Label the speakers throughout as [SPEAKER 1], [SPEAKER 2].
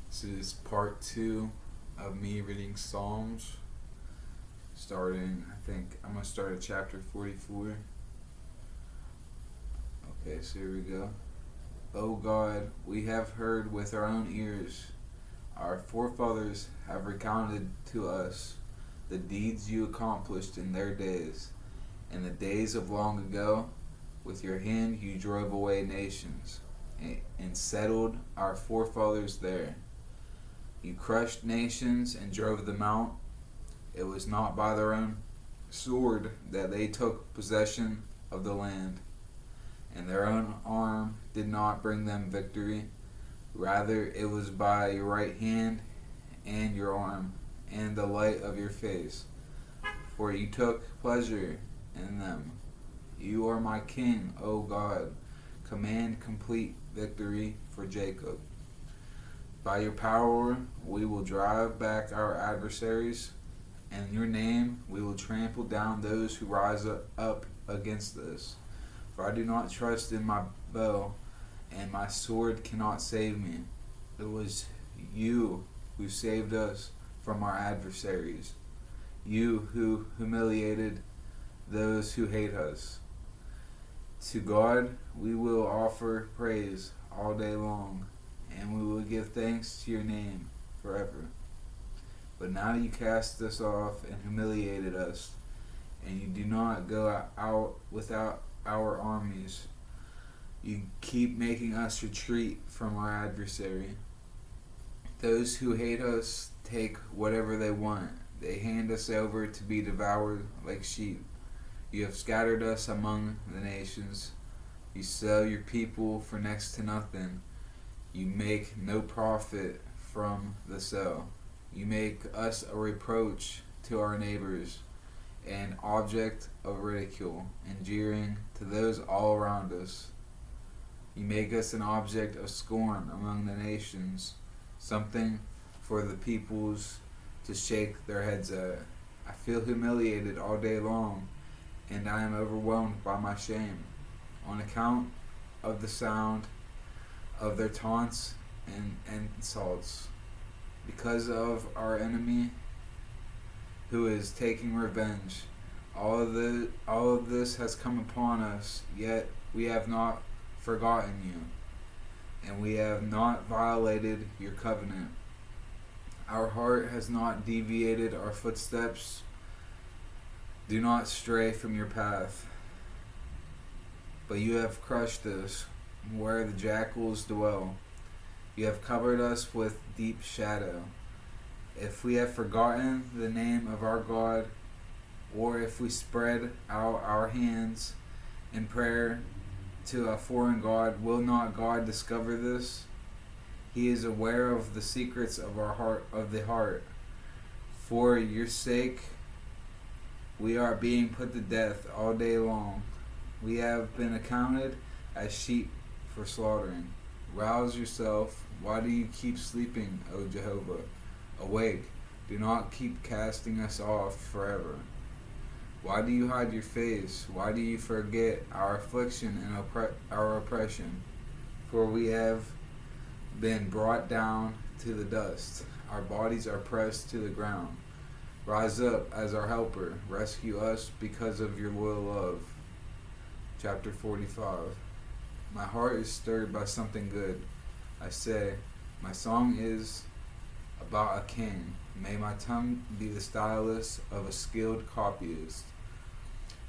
[SPEAKER 1] This is part two of me reading Psalms. Starting, I think I'm going to start at chapter 44. Okay, so here we go. O God, we have heard with our own ears. Our forefathers have recounted to us the deeds you accomplished in their days. In the days of long ago, with your hand you drove away nations and settled our forefathers there. You crushed nations and drove them out. It was not by their own sword that they took possession of the land, and their own arm did not bring them victory. Rather, it was by your right hand and your arm and the light of your face, for you took pleasure in them. You are my king, O God. Command complete victory for Jacob. By your power we will drive back our adversaries, and in your name we will trample down those who rise up against us. For I do not trust in my bow, and my sword cannot save me. It was you who saved us from our adversaries, you who humiliated those who hate us. To God we will offer praise all day long, and we will give thanks to your name forever. But now you cast us off and humiliated us, and you do not go out without our armies. You keep making us retreat from our adversary. Those who hate us take whatever they want. They hand us over to be devoured like sheep. You have scattered us among the nations. You sell your people for next to nothing. You make no profit from the sale. You make us a reproach to our neighbors, an object of ridicule and jeering to those all around us. You make us an object of scorn among the nations, something for the peoples to shake their heads at. I feel humiliated all day long, and I am overwhelmed by my shame, on account of the sound of their taunts and insults, because of our enemy who is taking revenge. All of this has come upon us, yet we have not forgotten you, and we have not violated your covenant. Our heart has not deviated our footsteps. Do not stray from your path. But you have crushed us where the jackals dwell. You have covered us with deep shadow. If we have forgotten the name of our God, or if we spread out our hands in prayer to a foreign God, will not God discover this? He is aware of the secrets of our heart, of the heart. For your sake, we are being put to death all day long. We have been accounted as sheep for slaughtering. Rouse yourself. Why do you keep sleeping, O Jehovah? Awake. Do not keep casting us off forever. Why do you hide your face? Why do you forget our affliction and our oppression? For we have been brought down to the dust. Our bodies are pressed to the ground. Rise up as our helper. Rescue us because of your loyal love. Chapter 45. My heart is stirred by something good. I say, my song is about a king. May my tongue be the stylus of a skilled copyist.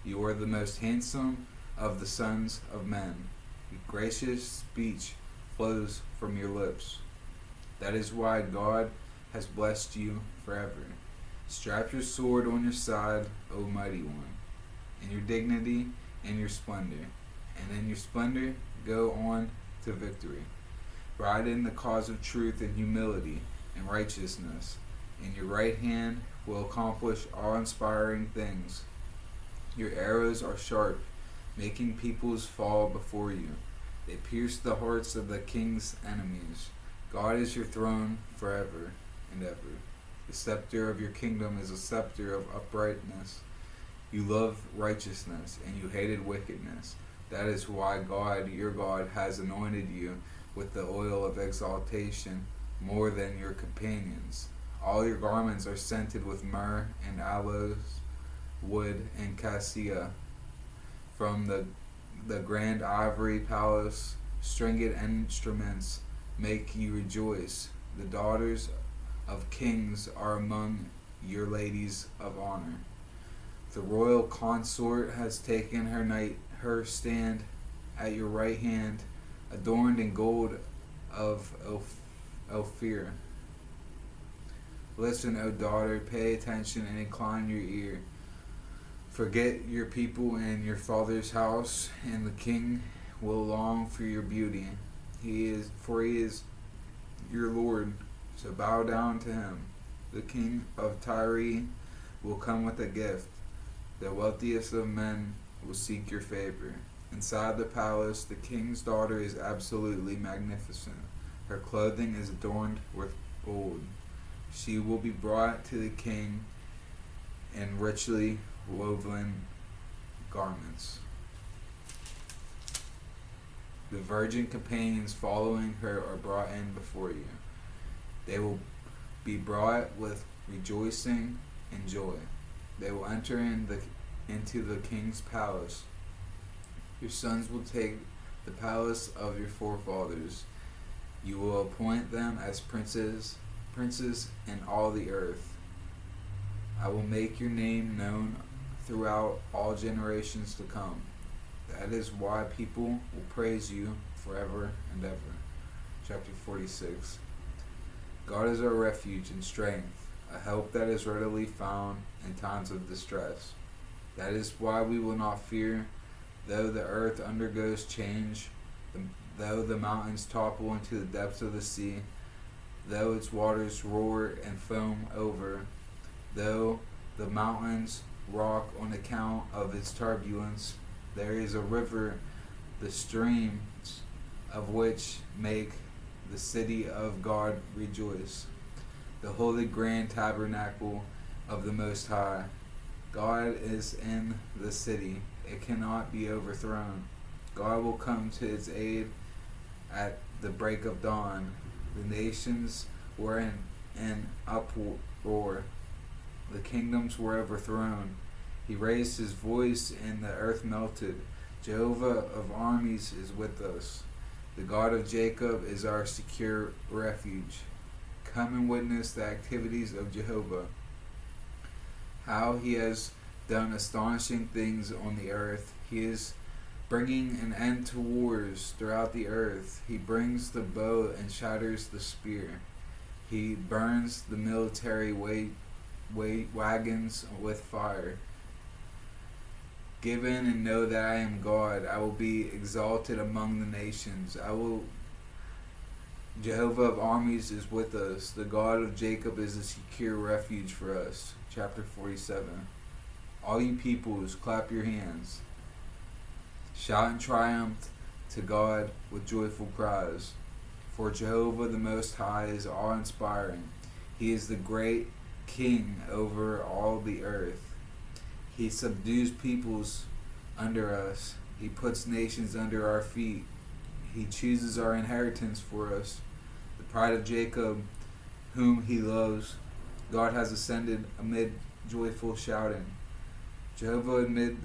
[SPEAKER 1] You are the most handsome of the sons of men. Your gracious speech flows from your lips. That is why God has blessed you forever. Strap your sword on your side, O mighty one, in your dignity and your splendor, and in your splendor go on to victory. Ride in the cause of truth and humility and righteousness, and your right hand will accomplish awe-inspiring things. Your arrows are sharp, making peoples fall before you. They pierce the hearts of the king's enemies. God is your throne forever and ever. The scepter of your kingdom is a scepter of uprightness. You love righteousness, and you hated wickedness. That is why God, your God, has anointed you with the oil of exaltation more than your companions. All your garments are scented with myrrh and aloes wood and cassia. From the grand ivory palace, stringed instruments make you rejoice. The daughters of kings are among your ladies of honor. The royal consort has taken her stand at your right hand, adorned in gold of Ophir. Listen, O daughter, pay attention and incline your ear. Forget your people and your father's house, and the king will long for your beauty. He is your Lord, so bow down to him. The king of Tyre will come with a gift. The wealthiest of men will seek your favor. Inside the palace, the king's daughter is absolutely magnificent. Her clothing is adorned with gold. She will be brought to the king in richly woven garments. The virgin companions following her are brought in before you. They will be brought with rejoicing and joy. They will enter into the king's palace. Your sons will take the palace of your forefathers. You will appoint them as princes in all the earth. I will make your name known throughout all generations to come. That is why people will praise you forever and ever. Chapter 46. God is our refuge and strength, a help that is readily found in times of distress. That is why we will not fear, though the earth undergoes change, though the mountains topple into the depths of the sea, though its waters roar and foam over, though the mountains rock on account of its turbulence. There is a river, the streams of which make the city of God rejoice, the holy grand tabernacle of the Most High. God is in the city, it cannot be overthrown. God will come to its aid at the break of dawn. The nations were in an uproar, the kingdoms were overthrown. He raised his voice and the earth melted. Jehovah of armies is with us. The God of Jacob is our secure refuge. Come and witness the activities of Jehovah, how he has done astonishing things on the earth. He is bringing an end to wars throughout the earth. He brings the bow and shatters the spear. He burns the military wagons with fire. Give in and know that I am God. I will be exalted among the nations. Jehovah of armies is with us. The God of Jacob is a secure refuge for us. Chapter 47. All you peoples, clap your hands. Shout in triumph to God with joyful cries. For Jehovah the Most High is awe-inspiring. He is the great King over all the earth. He subdues peoples under us. He puts nations under our feet. He chooses our inheritance for us. The pride of Jacob, whom he loves. God has ascended amid joyful shouting. Jehovah amid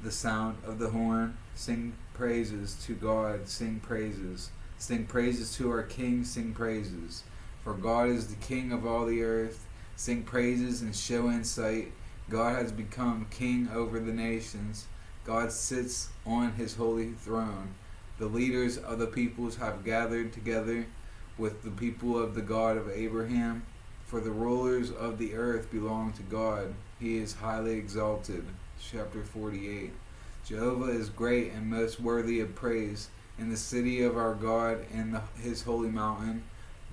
[SPEAKER 1] the sound of the horn. Sing praises to God. Sing praises. Sing praises to our King. Sing praises. For God is the King of all the earth. Sing praises and show insight. God has become king over the nations. God sits on his holy throne. The leaders of the peoples have gathered together with the people of the God of Abraham. For the rulers of the earth belong to God. He is highly exalted. Chapter 48. Jehovah is great and most worthy of praise in the city of our God and his holy mountain.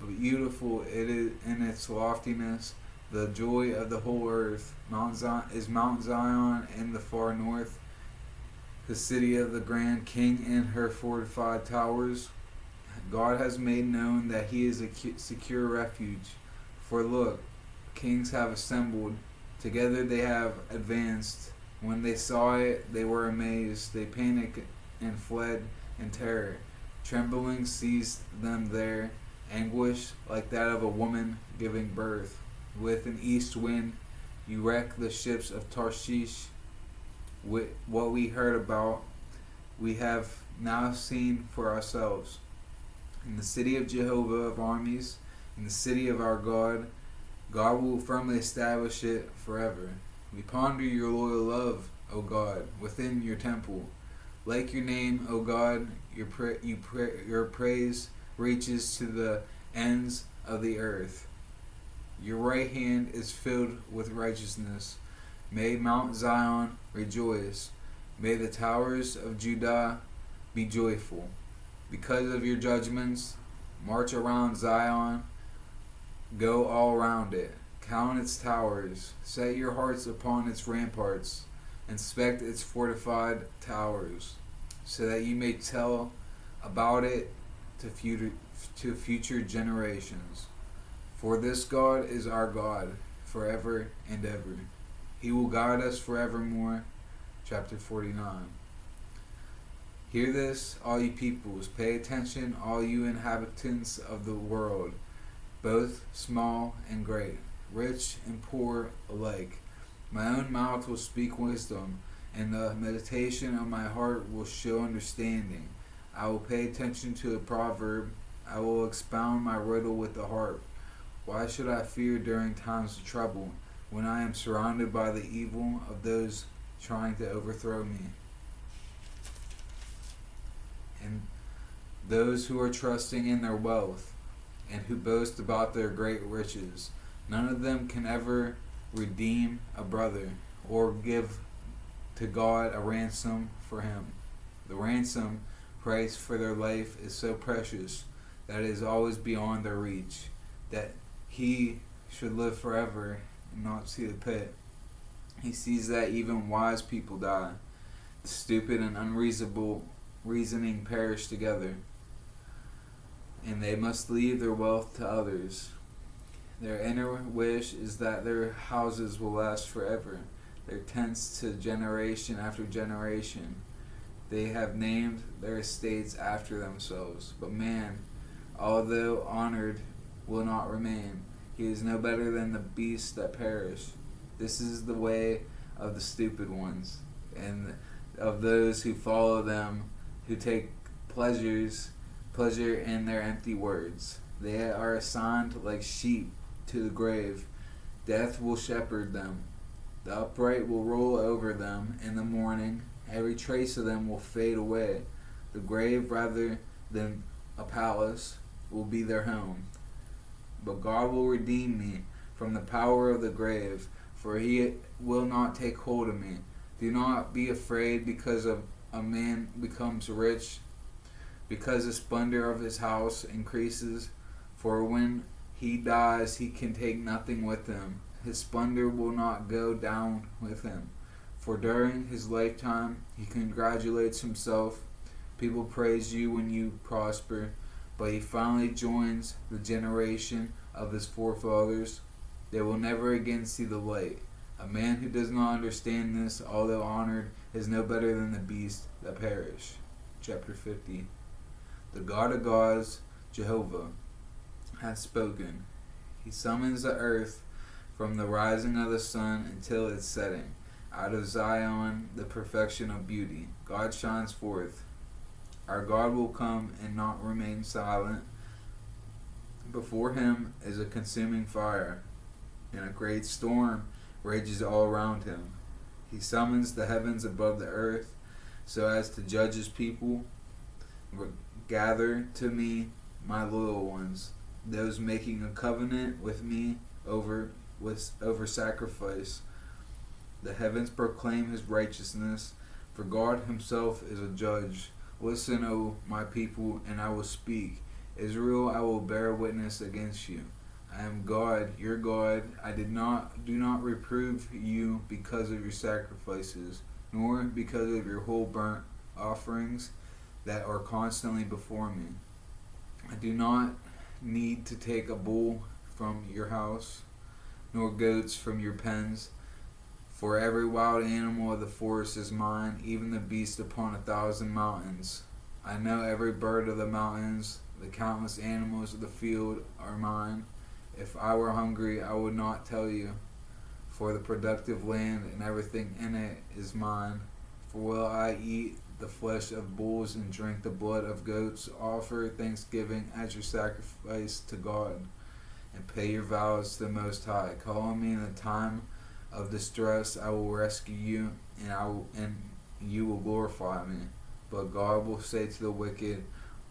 [SPEAKER 1] Beautiful it is in its loftiness, the joy of the whole earth. Mount Zion in the far north, the city of the grand king in her fortified towers. God has made known that he is a secure refuge. For look, kings have assembled, together they have advanced. When they saw it, they were amazed. They panicked and fled in terror. Trembling seized them there, anguish like that of a woman giving birth. With an east wind, you wreck the ships of Tarshish. With what we heard about, we have now seen for ourselves. In the city of Jehovah of armies, in the city of our God, God will firmly establish it forever. We ponder your loyal love, O God, within your temple. Like your name, O God, your praise reaches to the ends of the earth. Your right hand is filled with righteousness. May Mount Zion rejoice. May the towers of Judah be joyful. Because of your judgments, march around Zion, go all around it. Count its towers. Set your hearts upon its ramparts. Inspect its fortified towers, so that you may tell about it to future generations. For this God is our God forever and ever. He will guide us forevermore. Chapter 49. Hear this, all you peoples. Pay attention, all you inhabitants of the world, both small and great, rich and poor alike. My own mouth will speak wisdom, and the meditation of my heart will show understanding. I will pay attention to a proverb. I will expound my riddle with the harp. Why should I fear during times of trouble, when I am surrounded by the evil of those trying to overthrow me? And those who are trusting in their wealth, and who boast about their great riches, none of them can ever redeem a brother, or give to God a ransom for him. The ransom price for their life is so precious that it is always beyond their reach, that he should live forever and not see the pit. He sees that even wise people die. The stupid and unreasonable reasoning perish together, and they must leave their wealth to others. Their inner wish is that their houses will last forever, their tents to generation after generation. They have named their estates after themselves. But man, although honored, will not remain. He is no better than the beasts that perish. This is the way of the stupid ones, and of those who follow them, who take pleasure in their empty words. They are assigned like sheep to the grave. Death will shepherd them. The upright will roll over them in the morning. Every trace of them will fade away. The grave, rather than a palace, will be their home. But God will redeem me from the power of the grave, for he will not take hold of me. Do not be afraid because a man becomes rich, because the splendor of his house increases. For when he dies, he can take nothing with him. His splendor will not go down with him. For during his lifetime, he congratulates himself. People praise you when you prosper, but he finally joins the generation of his forefathers. They will never again see the light. A man who does not understand this, although honored, is no better than the beasts that perish. Chapter 50. The God of gods, Jehovah, has spoken. He summons the earth from the rising of the sun until its setting. Out of Zion, the perfection of beauty, God shines forth. Our God will come and not remain silent. Before him is a consuming fire, and a great storm rages all around him. He summons the heavens above the earth so as to judge his people. Gather to me my loyal ones, those making a covenant with me over sacrifice. The heavens proclaim his righteousness, for God himself is a judge. Listen, O my people, and I will speak. Israel, I will bear witness against you. I am God, your God. I do not reprove you because of your sacrifices, nor because of your whole burnt offerings that are constantly before me. I do not need to take a bull from your house, nor goats from your pens. For every wild animal of the forest is mine, even the beast upon 1,000 mountains. I know every bird of the mountains. The countless animals of the field are mine. If I were hungry, I would not tell you, for the productive land and everything in it is mine. For will I eat the flesh of bulls and drink the blood of goats, offer thanksgiving as your sacrifice to God, and pay your vows to the Most High. Call on me in the time of distress, I will rescue you, and you will glorify me. But God will say to the wicked,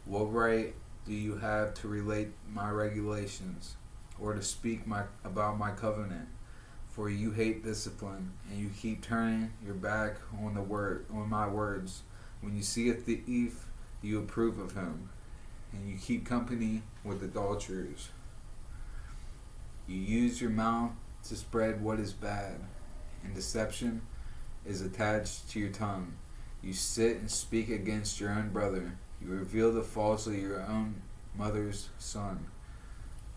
[SPEAKER 1] what right do you have to relate my regulations, or to speak about my covenant? For you hate discipline, and you keep turning your back on my words. When you see a thief, you approve of him, and you keep company with adulterers. You use your mouth to spread what is bad, and deception is attached to your tongue. You sit and speak against your own brother. You reveal the faults of your own mother's son.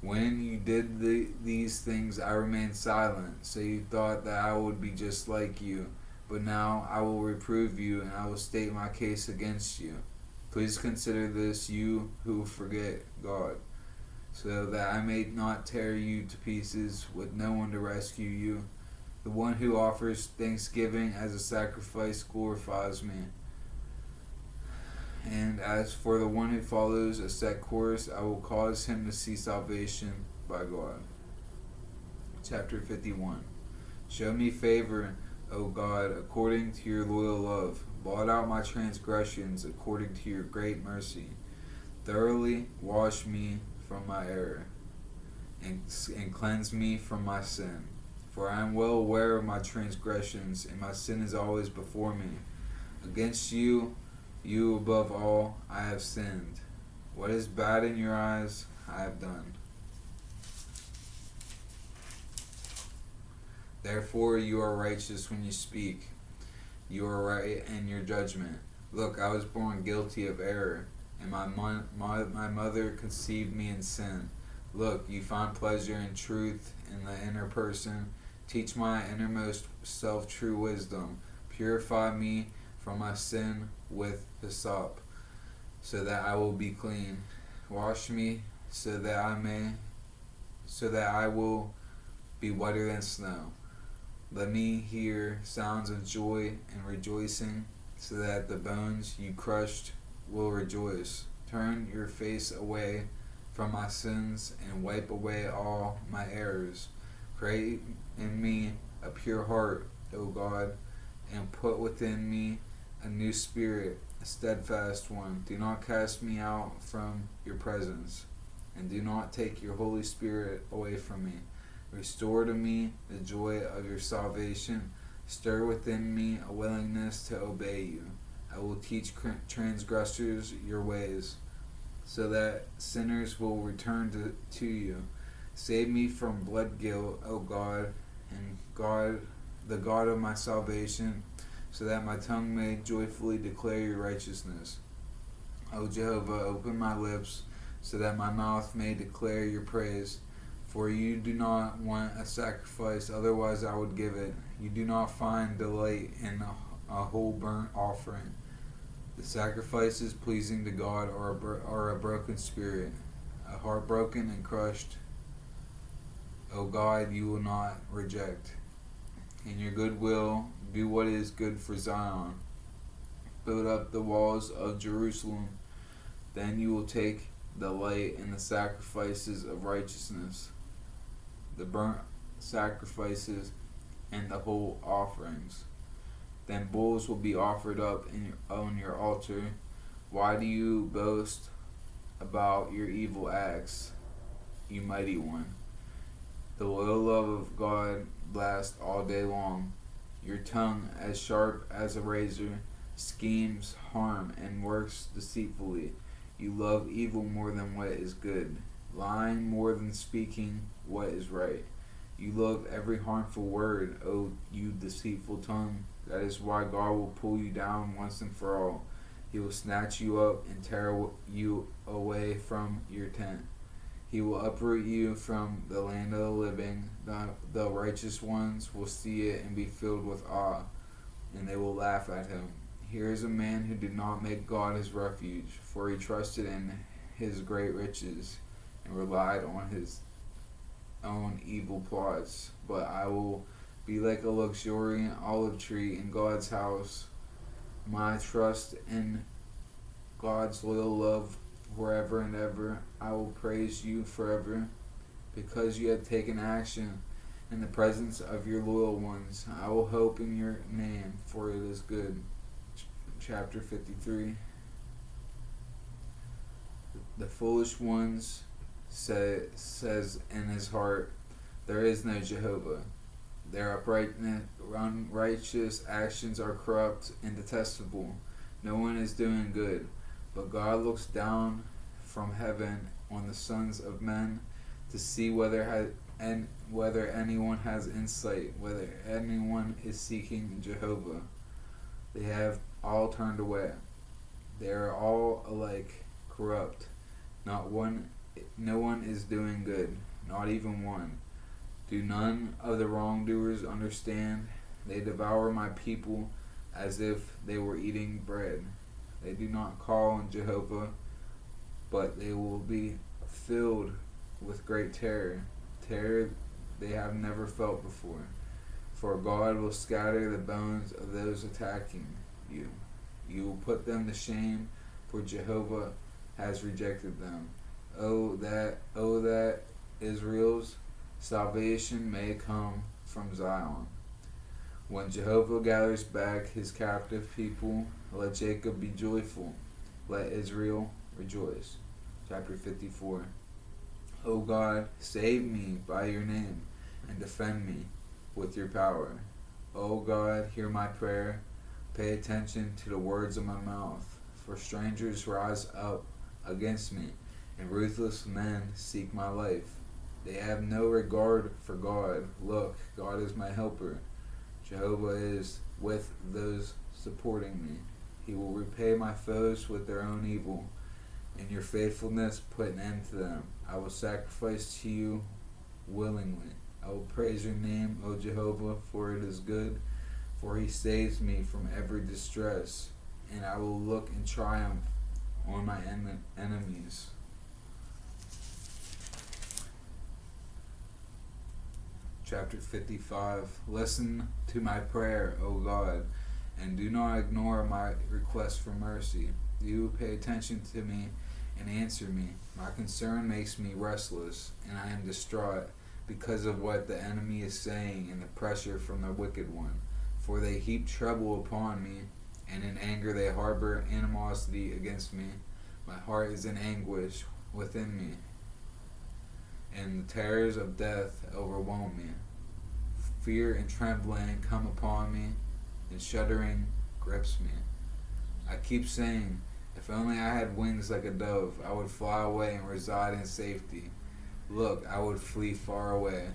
[SPEAKER 1] When you did these things, I remained silent, so you thought that I would be just like you. But now I will reprove you, and I will state my case against you. Please consider this, you who forget God, so that I may not tear you to pieces with no one to rescue you. The one who offers thanksgiving as a sacrifice glorifies me. And as for the one who follows a set course, I will cause him to see salvation by God. Chapter 51. Show me favor, O God, according to your loyal love. Blot out my transgressions according to your great mercy. Thoroughly wash me from my error, and cleanse me from my sin. For I am well aware of my transgressions, and my sin is always before me. Against you above all, I have sinned. What is bad in your eyes, I have done. Therefore you are righteous when you speak. You are right in your judgment. Look, I was born guilty of error, and my mother conceived me in sin. Look, you find pleasure and truth in the inner person. Teach my innermost self true wisdom. Purify me from my sin with hyssop, so that I will be clean. Wash me so that I will be whiter than snow. Let me hear sounds of joy and rejoicing, so that the bones you crushed will rejoice. Turn your face away from my sins and wipe away all my errors. Create in me a pure heart, O God, and put within me a new spirit, a steadfast one. Do not cast me out from your presence, and do not take your Holy Spirit away from me. Restore to me the joy of your salvation. Stir within me a willingness to obey you. I will teach transgressors your ways, so that sinners will return to you. Save me from blood guilt, O God, and the God of my salvation, so that my tongue may joyfully declare your righteousness. O Jehovah, open my lips, so that my mouth may declare your praise. For you do not want a sacrifice, otherwise I would give it. You do not find delight in a whole burnt offering. The sacrifices pleasing to God are a broken spirit, a heart broken and crushed. O God, you will not reject. In your good will, do what is good for Zion. Build up the walls of Jerusalem. Then you will take delight in the sacrifices of righteousness, the burnt sacrifices, and the whole offerings. Then bulls will be offered up on your altar. Why do you boast about your evil acts, you mighty one? The loyal love of God lasts all day long. Your tongue, as sharp as a razor, schemes harm and works deceitfully. You love evil more than what is good, lying more than speaking what is right. You love every harmful word, O you deceitful tongue. That is why God will pull you down once and for all. He will snatch you up and tear you away from your tent. He will uproot you from the land of the living. The righteous ones will see it and be filled with awe, and they will laugh at him. Here is a man who did not make God his refuge, for he trusted in his great riches and relied on his own evil plots. But I will be like a luxuriant olive tree in God's house. My trust in God's loyal love forever and ever. I will praise you forever because you have taken action in the presence of your loyal ones. I will hope in your name, for it is good. Chapter 53. The foolish ones says in his heart, there is no Jehovah. Their unrighteous actions are corrupt and detestable. No one is doing good. But God looks down from heaven on the sons of men to see whether anyone has insight, whether anyone is seeking Jehovah. They have all turned away. They are all alike corrupt. No one is doing good, not even one. Do none of the wrongdoers understand? They devour my people as if they were eating bread. They do not call on Jehovah, but they will be filled with great terror they have never felt before. For God will scatter the bones of those attacking you. You will put them to shame, for Jehovah has rejected them. Oh that Israel's salvation may come from Zion. When Jehovah gathers back his captive people, let Jacob be joyful, let Israel rejoice. Chapter 54. O God, save me by your name, and defend me with your power. O God, hear my prayer. Pay attention to the words of my mouth. For strangers rise up against me, and ruthless men seek my life. They have no regard for God. Look, God is my helper. Jehovah is with those supporting me. He will repay my foes with their own evil. In your faithfulness, put an end to them. I will sacrifice to you willingly. I will praise your name, O Jehovah, for it is good, for he saves me from every distress, and I will look in triumph on my enemies. Chapter 55. Listen to my prayer, O God, and do not ignore my request for mercy. You pay attention to me and answer me. My concern makes me restless, and I am distraught because of what the enemy is saying and the pressure from the wicked one. For they heap trouble upon me, and in anger they harbor animosity against me. My heart is in anguish within me, and the terrors of death overwhelm me. Fear and trembling come upon me, and shuddering grips me. I keep saying, if only I had wings like a dove, I would fly away and reside in safety. Look, I would flee far away.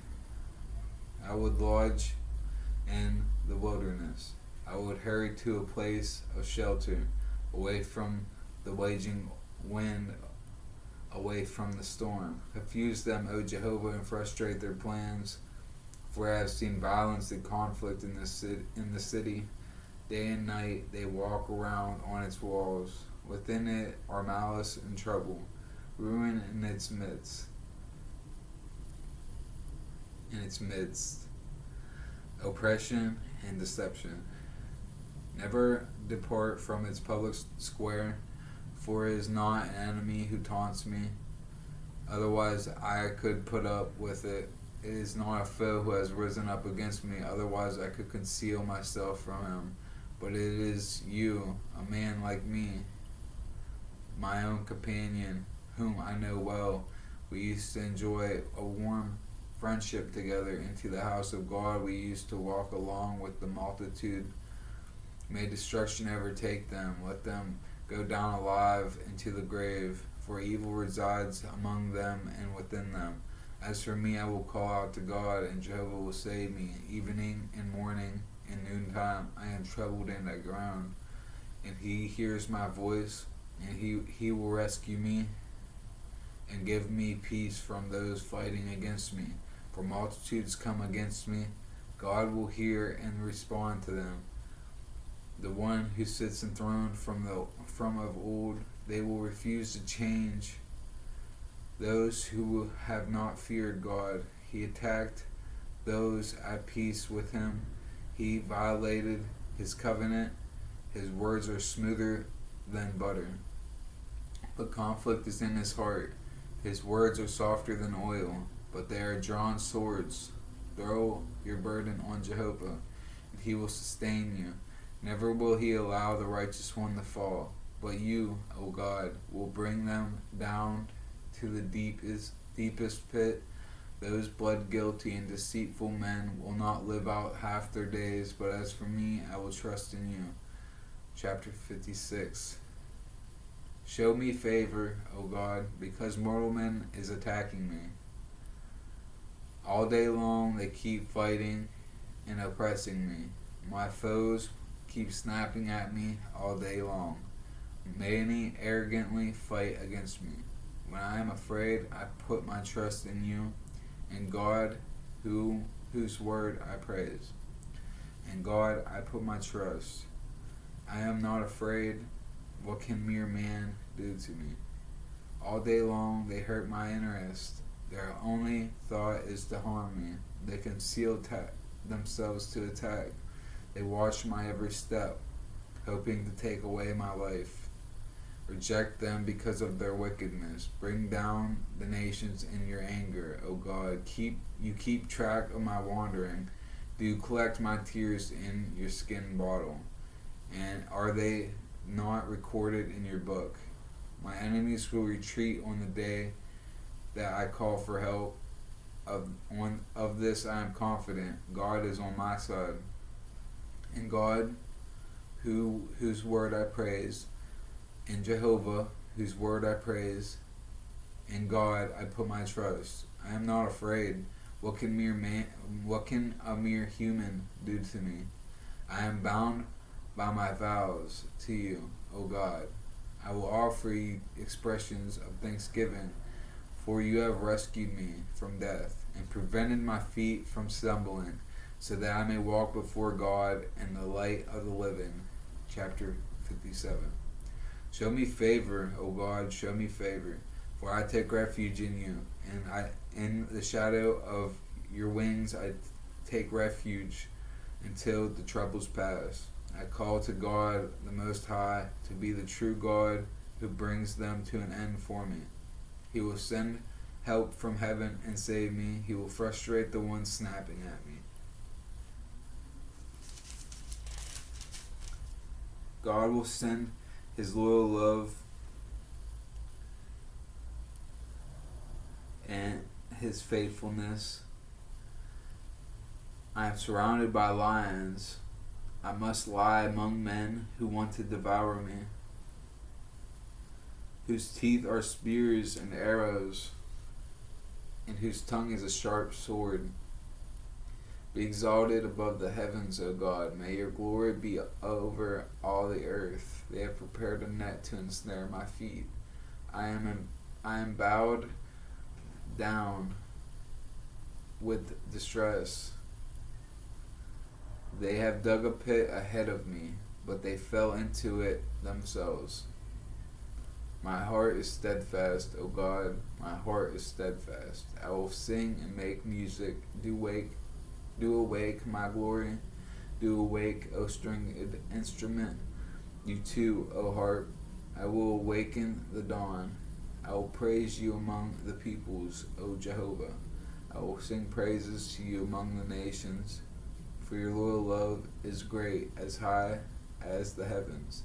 [SPEAKER 1] I would lodge in the wilderness. I would hurry to a place of shelter, away from the waging wind, away from the storm. Confuse them, O Jehovah, and frustrate their plans. For I have seen violence and conflict in the city. Day and night they walk around on its walls. Within it are malice and trouble, ruin in its midst. Oppression and deception. Never depart from its public square, for it is not an enemy who taunts me. Otherwise I could put up with it. It is not a foe who has risen up against me. Otherwise I could conceal myself from him. But it is you, a man like me, my own companion, whom I know well. We used to enjoy a warm friendship together. Into the house of God we used to walk along with the multitude. May destruction overtake them. Let them go down alive into the grave, for evil resides among them and within them. As for me, I will call out to God, and Jehovah will save me. Evening and morning and noontime I am troubled in the ground, and he hears my voice, and he will rescue me and give me peace from those fighting against me. For multitudes come against me, God will hear and respond to them. The one who sits enthroned from of old, they will refuse to change those who have not feared God. He attacked those at peace with him. He violated his covenant. His words are smoother than butter, but conflict is in his heart. His words are softer than oil, but they are drawn swords. Throw your burden on Jehovah, and he will sustain you. Never will he allow the righteous one to fall, but you, O God, will bring them down to the deepest pit. Those blood guilty and deceitful men will not live out half their days, but as for me, I will trust in you. Chapter 56. Show me favor, O God, because mortal man is attacking me. All day long they keep fighting and oppressing me. My foes keep snapping at me all day long. Many arrogantly fight against me. When I am afraid, I put my trust in you, in God, whose word I praise. In God I put my trust. I am not afraid. What can mere man do to me? All day long they hurt my interest. Their only thought is to harm me. They conceal themselves to attack. They watch my every step, hoping to take away my life. Reject them because of their wickedness. Bring down the nations in your anger, O God. You keep track of my wandering. Do you collect my tears in your skin bottle? And are they not recorded in your book? My enemies will retreat on the day that I call for help. Of this I am confident. God is on my side. In God, whose word I praise, in Jehovah, whose word I praise, in God I put my trust. I am not afraid. What can a mere human do to me? I am bound by my vows to you, O God. I will offer you expressions of thanksgiving, for you have rescued me from death and prevented my feet from stumbling, so that I may walk before God in the light of the living. Chapter 57. Show me favor, O God, show me favor, for I take refuge in you, and in the shadow of your wings I take refuge until the troubles pass. I call to God the Most High to be the true God who brings them to an end for me. He will send help from heaven and save me. He will frustrate the one snapping at me. God will send his loyal love and his faithfulness. I am surrounded by lions. I must lie among men who want to devour me, whose teeth are spears and arrows, and whose tongue is a sharp sword. Be exalted above the heavens, O God. May your glory be over all the earth. They have prepared a net to ensnare my feet. I am bowed down with distress. They have dug a pit ahead of me, but they fell into it themselves. My heart is steadfast, O God, my heart is steadfast. I will sing and make music. Do awake my glory. Do awake, O stringed instrument. You too, O harp. I will awaken the dawn. I will praise you among the peoples, O Jehovah. I will sing praises to you among the nations. For your loyal love is great, as high as the heavens,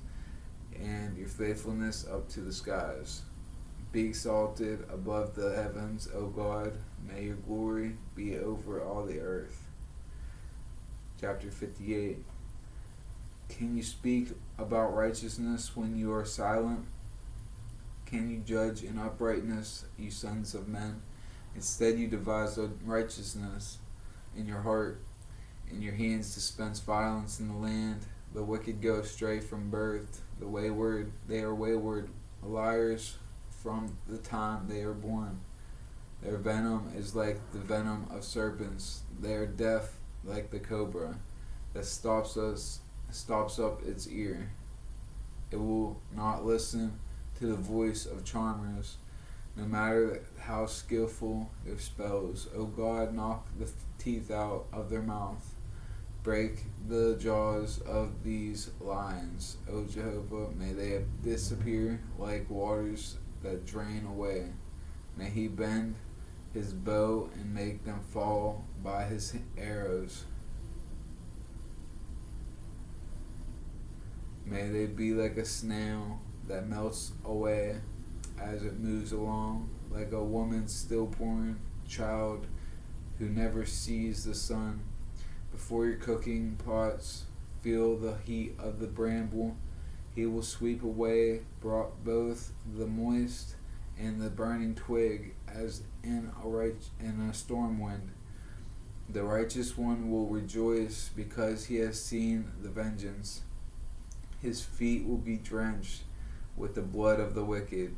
[SPEAKER 1] and your faithfulness up to the skies. Be exalted above the heavens, O God. May your glory be over all the earth. Chapter 58. Can you speak about righteousness when you are silent? Can you judge in uprightness, you sons of men? Instead you devise righteousness in your heart. In your hands dispense violence in the land. The wicked go astray from birth. They are wayward, liars from the time they are born. Their venom is like the venom of serpents. They are deaf like the cobra that stops up its ear. It will not listen to the voice of charmers. no matter how skillful their spells. O God, knock the teeth out of their mouth. Break the jaws of these lions. O Jehovah, may they disappear like waters that drain away. May he bend his bow and make them fall by his arrows. May they be like a snail that melts away as it moves along, like a woman stillborn child who never sees the sun. Before your cooking pots feel the heat of the bramble, he will sweep away both the moist and the burning twig as in a storm wind. The righteous one will rejoice because he has seen the vengeance. His feet will be drenched with the blood of the wicked.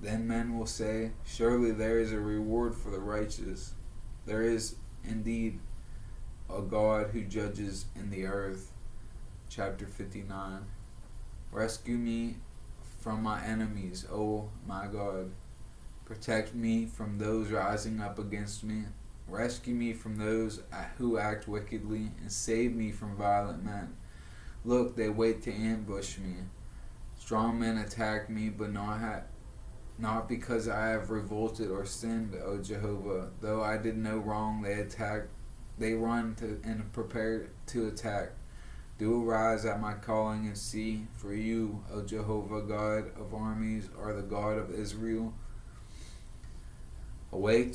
[SPEAKER 1] Then men will say, surely there is a reward for the righteous. There is indeed a God who judges in the earth. Chapter 59. Rescue me from my enemies, O my God. Protect me from those rising up against me. Rescue me from those who act wickedly, and save me from violent men. Look, they wait to ambush me. Strong men attack me, but not because I have revolted or sinned, O Jehovah. Though I did no wrong, they run and prepare to attack. Do arise at my calling and see, for you, O Jehovah, God of armies, are the God of Israel. Awake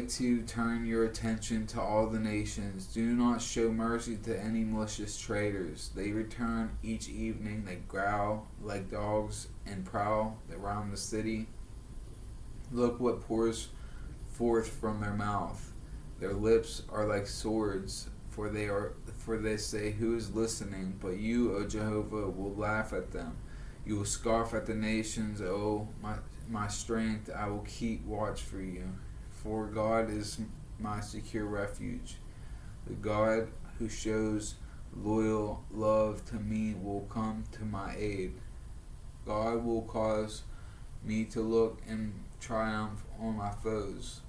[SPEAKER 1] to turn your attention to all the nations. Do not show mercy to any malicious traitors. They return each evening. They growl like dogs and prowl around the city. Look what pours forth from their mouth. Their lips are like swords, for they say, who is listening? But you, O Jehovah, will laugh at them. You will scoff at the nations. O my strength, I will keep watch for you. For God is my secure refuge. The God who shows loyal love to me will come to my aid. God will cause me to look in triumph on my foes.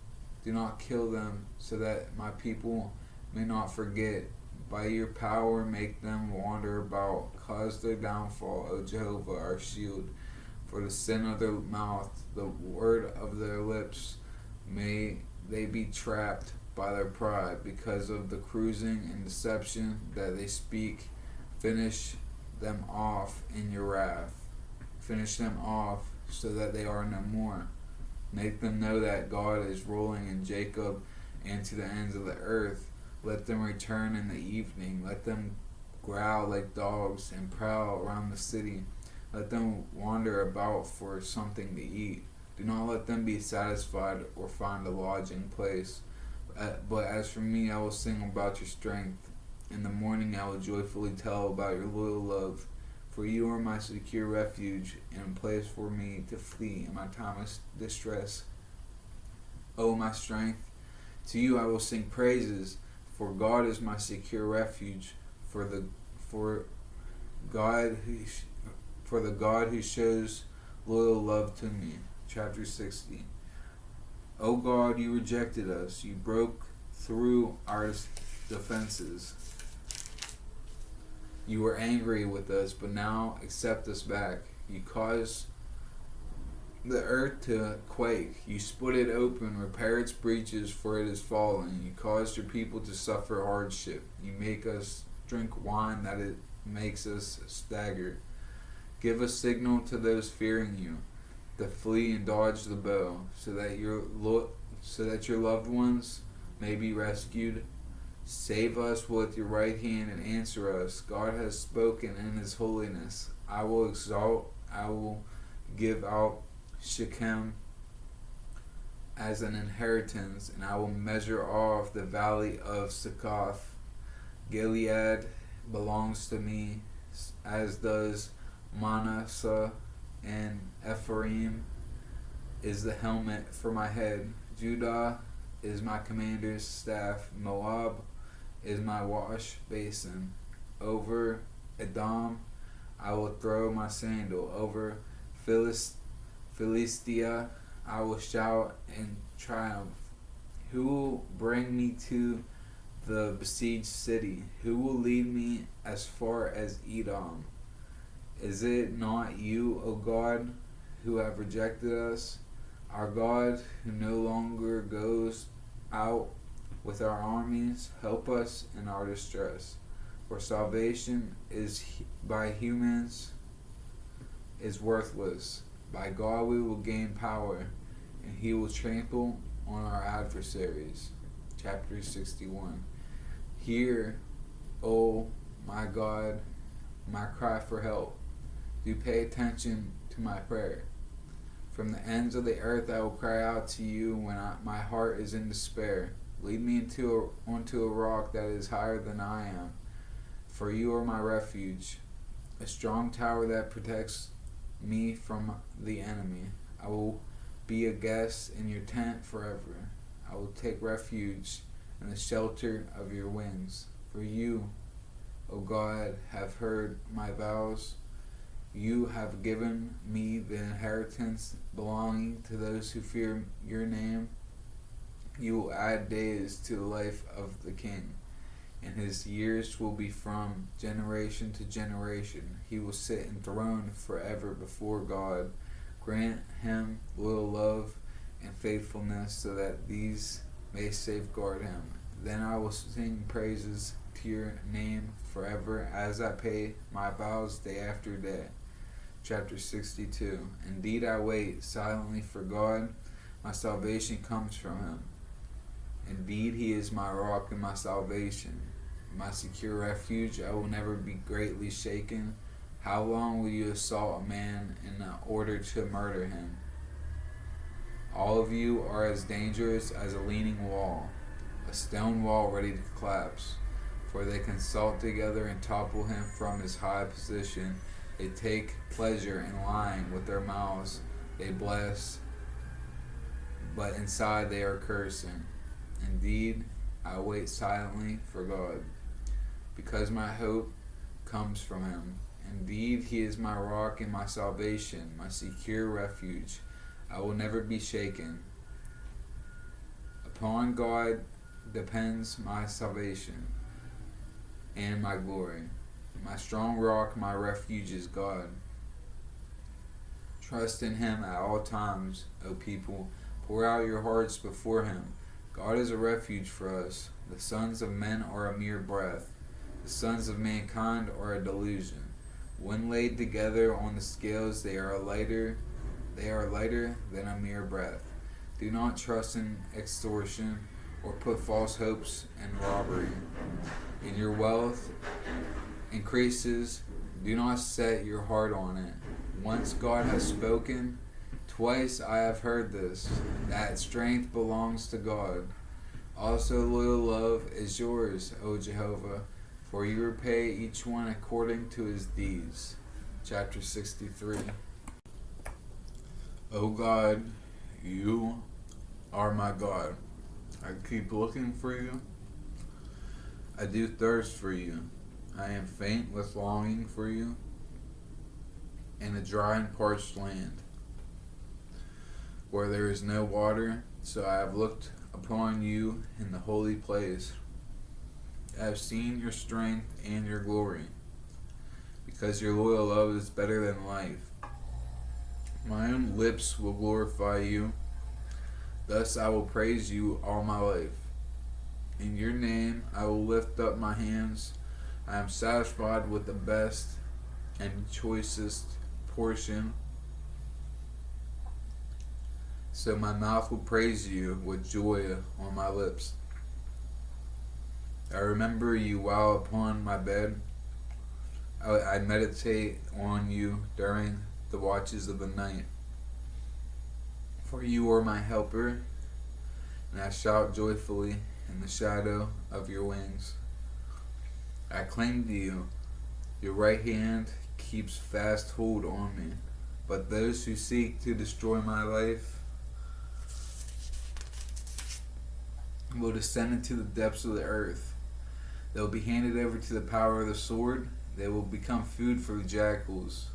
[SPEAKER 1] Do not kill them, so that my people may not forget. By your power make them wander about. Cause their downfall, O Jehovah, our shield. For the sin of their mouth, the word of their lips, may they be trapped by their pride because of the cruising and deception that they speak. Finish them off in your wrath. Finish them off so that they are no more. Make them know that God is ruling in Jacob and to the ends of the earth. Let them return in the evening. Let them growl like dogs and prowl around the city. Let them wander about for something to eat. Do not let them be satisfied or find a lodging place. But as for me, I will sing about your strength. In the morning I will joyfully tell about your loyal love. For you are my secure refuge and a place for me to flee in my time of distress. O my strength, to you I will sing praises. For God is my secure refuge. For the God who shows loyal love to me. Chapter 60. O God, you rejected us. You broke through our defenses. You were angry with us, but now accept us back. You caused the earth to quake. You split it open, repair its breaches, for it is fallen. You caused your people to suffer hardship. You make us drink wine that it makes us stagger. Give a signal to those fearing you, to flee and dodge the bow, so that your loved ones may be rescued. Save us with your right hand and answer us. God has spoken in his holiness. I will give out Shechem as an inheritance, and I will measure off the valley of Succoth. Gilead belongs to me, as does Manasseh, and Ephraim is the helmet for my head. Judah is my commander's staff. Moab is my wash basin. Over Edom I will throw my sandal over Philistia. I will shout in triumph. Who will bring me to the besieged city? Who will lead me as far as Edom? Is it not you, O God, who have rejected us? Our God, who no longer goes out with our armies, help us in our distress. For salvation is by humans is worthless. By God we will gain power, and he will trample on our adversaries. Chapter 61. Hear, O my God, my cry for help. Do pay attention to my prayer. From the ends of the earth I will cry out to you when my heart is in despair. Lead me onto a rock that is higher than I am, for you are my refuge, a strong tower that protects me from the enemy. I will be a guest in your tent forever. I will take refuge in the shelter of your wings. For you, O God, have heard my vows. You have given me the inheritance belonging to those who fear your name. You will add days to the life of the king, and his years will be from generation to generation. He will sit enthroned forever before God. Grant him loyal love and faithfulness so that these may safeguard him. Then I will sing praises to your name forever as I pay my vows day after day. Chapter 62. Indeed I wait silently for God. My salvation comes from him. Indeed he is my rock and my salvation, my secure refuge. I will never be greatly shaken. How long will you assault a man in order to murder him? All of you are as dangerous as a leaning wall, a stone wall ready to collapse. For they consult together and topple him from his high position. They take pleasure in lying with their mouths. They bless, but inside they are cursing. Indeed, I wait silently for God, because my hope comes from him. Indeed, he is my rock and my salvation, my secure refuge. I will never be shaken. Upon God depends my salvation and my glory. My strong rock, my refuge is God. Trust in him at all times, O people. Pour out your hearts before him. God is a refuge for us. The sons of men are a mere breath. The sons of mankind are a delusion. When laid together on the scales, they are lighter than a mere breath. Do not trust in extortion or put false hopes in robbery. In your wealth increases, do not set your heart on it. Once God has spoken, twice I have heard this, that strength belongs to God. Also loyal love is yours, O Jehovah, for you repay each one according to his deeds. Chapter 63. O God, you are my God. I keep looking for you. I do thirst for you. I am faint with longing for you in a dry and parched land where there is no water. So I have looked upon you in the holy place. I have seen your strength and your glory, because your loyal love is better than life. My own lips will glorify you. Thus I will praise you all my life. In your name I will lift up my hands. I am satisfied with the best and choicest portion. So my mouth will praise you with joy on my lips. I remember you while upon my bed. I meditate on you during the watches of the night. For you are my helper, and I shout joyfully in the shadow of your wings. I cling to you. Your right hand keeps fast hold on me. But those who seek to destroy my life will descend into the depths of the earth. They will be handed over to the power of the sword. They will become food for the jackals.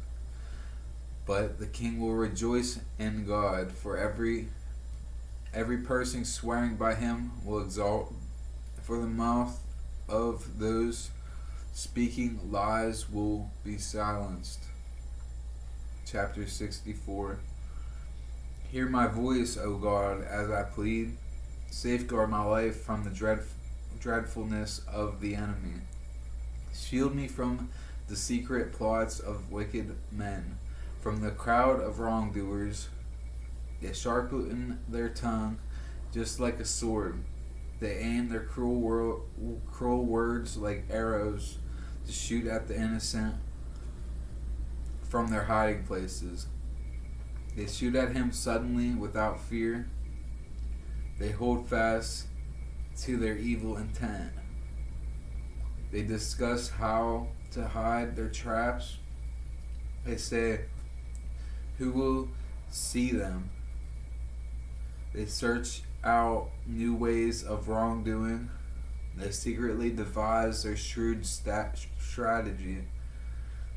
[SPEAKER 1] But the king will rejoice in God, for every person swearing by him will exalt. For the mouth of those speaking lies will be silenced. Chapter 64. Hear my voice, O God, as I plead. Safeguard my life from the dreadfulness of the enemy. Shield me from the secret plots of wicked men, from the crowd of wrongdoers. They sharpen their tongue just like a sword. They aim their cruel words like arrows to shoot at the innocent from their hiding places. They shoot at him suddenly without fear. They hold fast to their evil intent. They discuss how to hide their traps. They say, "Who will see them?" They search out new ways of wrongdoing. They secretly devise their shrewd strategy.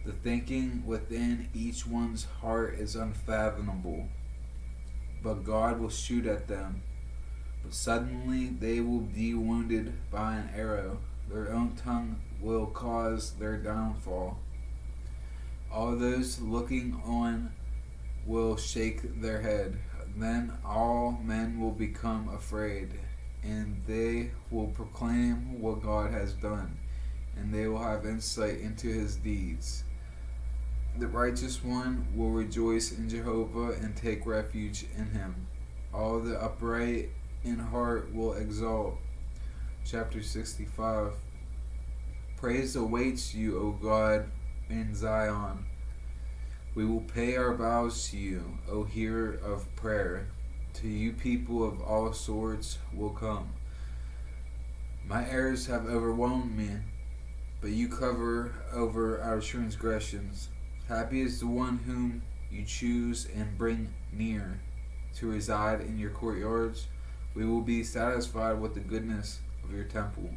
[SPEAKER 1] The thinking within each one's heart is unfathomable. But God will shoot at them. But suddenly they will be wounded by an arrow. Their own tongue will cause their downfall. All those looking on will shake their head. Then all men will become afraid, and they will proclaim what God has done, and they will have insight into his deeds. The righteous one will rejoice in Jehovah and take refuge in him. All the upright in heart will exult. Chapter 65. Praise awaits you, O God, in Zion. We will pay our vows to you, O hearer of prayer. To you people of all sorts will come. My errors have overwhelmed me, but you cover over our transgressions. Happy is the one whom you choose and bring near to reside in your courtyards. We will be satisfied with the goodness of your temple,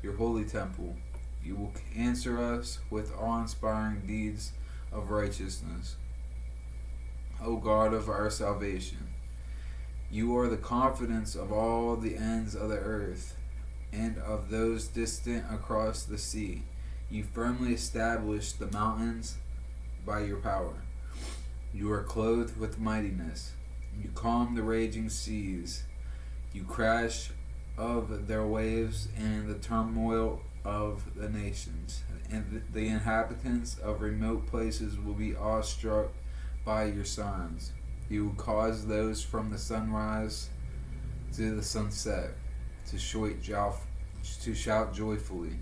[SPEAKER 1] your holy temple. You will answer us with awe-inspiring deeds of righteousness. O God of our salvation, you are the confidence of all the ends of the earth and of those distant across the sea. You firmly established the mountains by your power. You are clothed with mightiness. You calm the raging seas. You crash of their waves and the turmoil of the nations. And the inhabitants of remote places will be awestruck by your signs. You will cause those from the sunrise to the sunset to shout joyfully.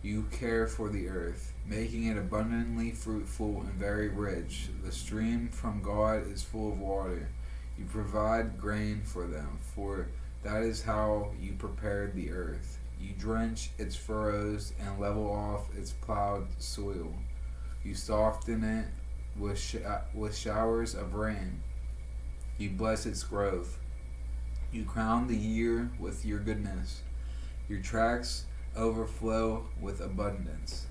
[SPEAKER 1] You care for the earth, making it abundantly fruitful and very rich. The stream from God is full of water. You provide grain for them, for that is how you prepared the earth. You drench its furrows and level off its plowed soil. You soften it with showers of rain. You bless its growth. You crown the year with your goodness. Your tracts overflow with abundance.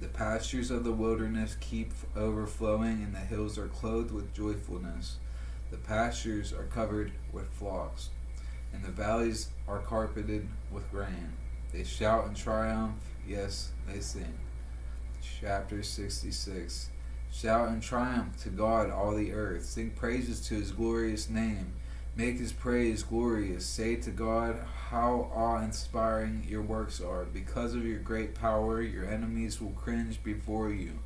[SPEAKER 1] The pastures of the wilderness keep overflowing, and the hills are clothed with joyfulness. The pastures are covered with flocks, and the valleys are carpeted with grain. They shout in triumph, yes, they sing. Chapter 66. Shout in triumph to God, all the earth. Sing praises to his glorious name. Make his praise glorious. Say to God, how awe-inspiring your works are. Because of your great power, your enemies will cringe before you.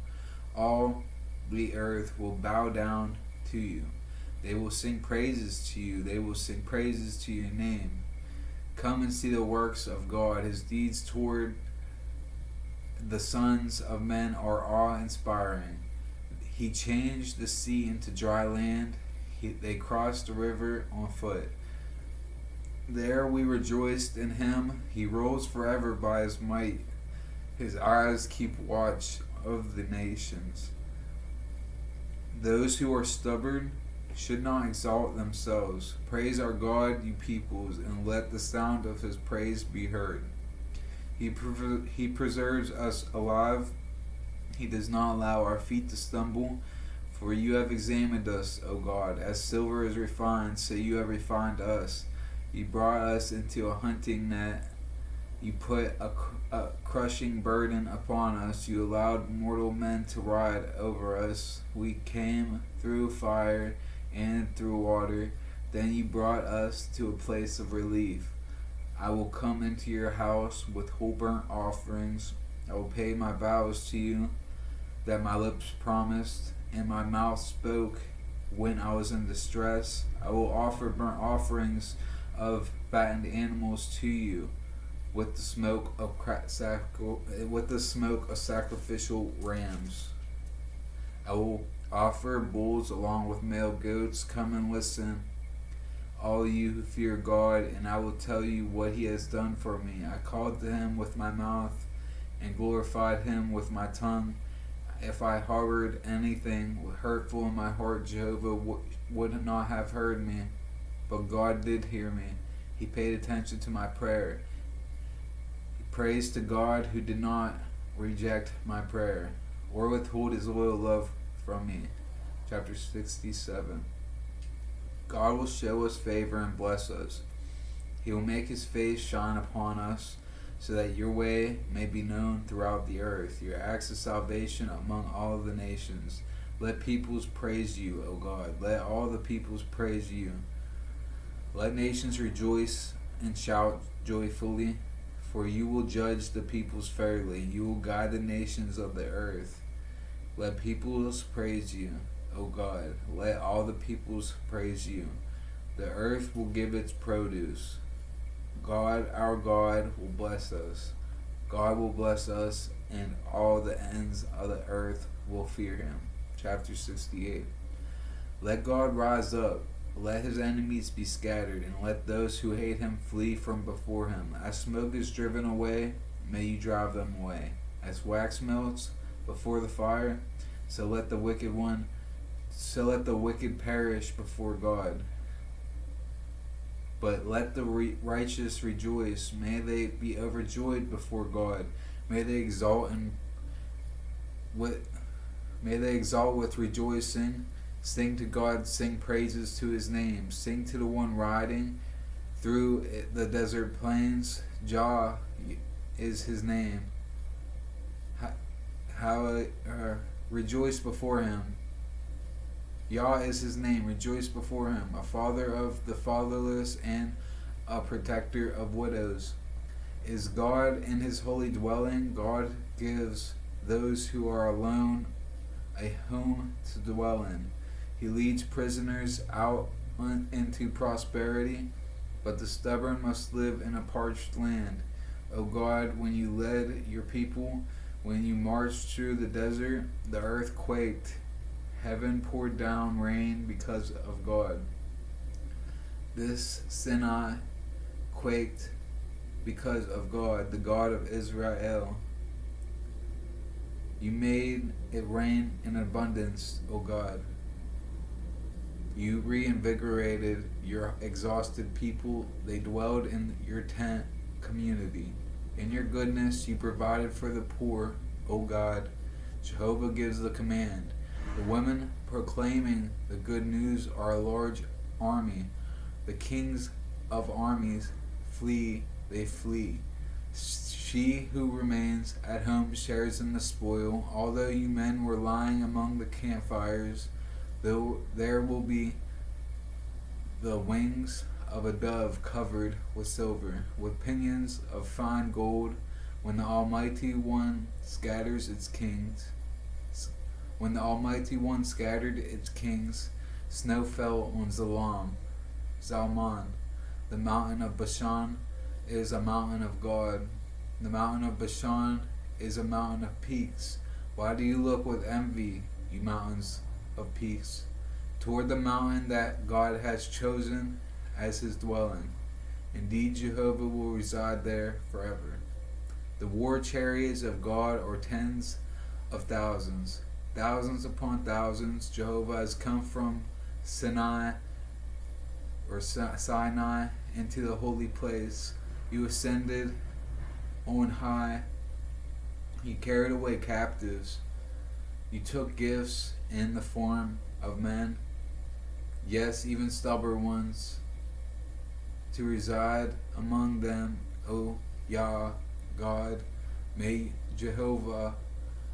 [SPEAKER 1] All the earth will bow down to you. They will sing praises to you. They will sing praises to your name. Come and see the works of God. His deeds toward the sons of men are awe-inspiring. He changed the sea into dry land. They crossed the river on foot. There we rejoiced in him. He rules forever by his might. His eyes keep watch of the nations. Those who are stubborn should not exalt themselves. Praise our God, you peoples, and let the sound of his praise be heard. He preserves us alive He does not allow our feet to stumble. For you have examined us, O God, as silver is refined, so you have refined us. You brought us into a hunting net. You put a crushing burden upon us. You allowed mortal men to ride over us. We came through fire and through water. Then you brought us to a place of relief. I will come into your house with whole burnt offerings. I will pay my vows to you that my lips promised and my mouth spoke when I was in distress. I will offer burnt offerings of fattened animals to you with the smoke of sacrificial rams. I will offer bulls along with male goats. Come and listen, all you who fear God, and I will tell you what he has done for me. I called to him with my mouth and glorified him with my tongue. If I harbored anything hurtful in my heart, Jehovah would not have heard me, but God did hear me. He paid attention to my prayer. Praise to God who did not reject my prayer or withhold his loyal love from me. Chapter 67. God will show us favor and bless us. He will make his face shine upon us, so that your way may be known throughout the earth, your acts of salvation among all the nations. Let peoples praise you, O God. Let all the peoples praise you. Let nations rejoice and shout joyfully, for you will judge the peoples fairly. You will guide the nations of the earth. Let peoples praise you, O God. Let all the peoples praise you. The earth will give its produce. God, our God, will bless us. God will bless us, and all the ends of the earth will fear him. Chapter 68. Let God rise up. Let his enemies be scattered, and let those who hate him flee from before him. As smoke is driven away, may you drive them away. As wax melts before the fire, so let the wicked perish before God. But let the righteous rejoice. May they be overjoyed before God. May they exalt with rejoicing. Sing to God, sing praises to his name. Sing to the one riding through the desert plains. Jah is his name. Rejoice before him. Yah is his name. Rejoice before him. A father of the fatherless and a protector of widows. Is God in his holy dwelling? God gives those who are alone a home to dwell in. He leads prisoners out into prosperity, but the stubborn must live in a parched land. O God, when you led your people, when you marched through the desert, the earth quaked. Heaven poured down rain because of God. This Sinai quaked because of God, the God of Israel. You made it rain in abundance, O God. You reinvigorated your exhausted people. They dwelled in your tent community. In your goodness, you provided for the poor, O God. Jehovah gives the command. The women proclaiming the good news are a large army. The kings of armies flee, they flee. She who remains at home shares in the spoil. Although you men were lying among the campfires, though there will be the wings of a dove covered with silver, with pinions of fine gold, when the Almighty One scatters its kings. When the Almighty One scattered its kings, snow fell on Zalman. The mountain of Bashan is a mountain of God. The mountain of Bashan is a mountain of peaks. Why do you look with envy, you mountains of peaks, toward the mountain that God has chosen as his dwelling? Indeed, Jehovah will reside there forever. The war chariots of God are tens of thousands. Thousands upon thousands. Jehovah has come from Sinai into the holy place. You ascended on high. You carried away captives. You took gifts in the form of men, yes, even stubborn ones, to reside among them, O Yah, God. May Jehovah